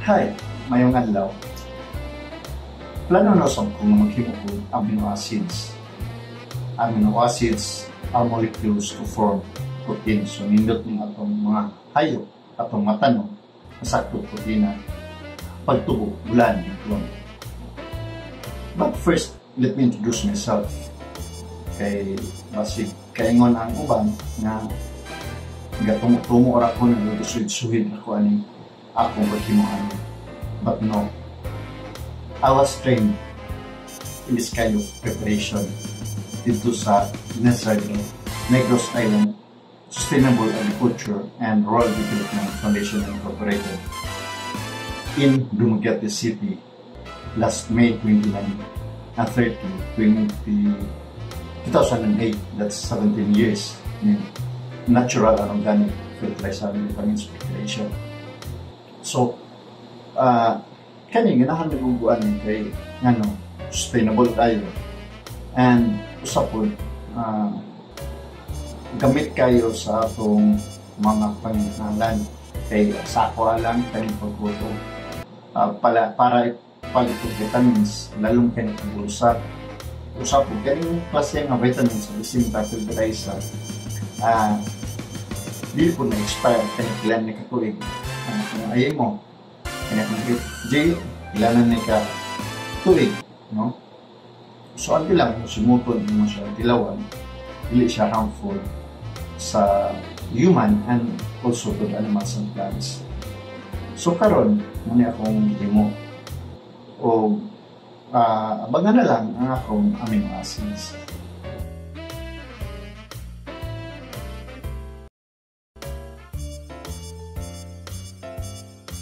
Hi, mayong adlaw. Plano na sa kung maghimo ko amino acids. Amino acids are molecules to form protein. So, nindot ng atong mga hayop, atong matano, nasakto proteina, pagtubo, bulan, itlog. But first, let me introduce myself. Kay basig kaingon ang uban na gatumutumo ora ko nagsuhid ako ani akong paghimuan. But no, I was trained in this kind of preparation dito sa Nazareno, Negros Island Sustainable Agriculture and Rural Development Foundation Incorporated in Dumaguete City last May 29 and 30, 2008. That's 17 years. Natural and organic fertilizer and vitamin speculation. So, kani ganahan naguguan kay sustainable tayo. And usapon, gamit kayo sa atong mga panginalan kay sako lang kaning pagkuto para ipalitong vitamins lalong kaning bulsa. Usapon kaning klase nga vitamins sa bisin ta fertilizer dili po na-expire kaning ilan ni katuig. Ayay mo kanya kung ilanan ni ka tuig, no? So ang bilang sumutod mo siya dilawan, dili siya harmful sa human and also to the animals and plants. So karon muna akong gihimo o abangan na lang ang akong amino acids.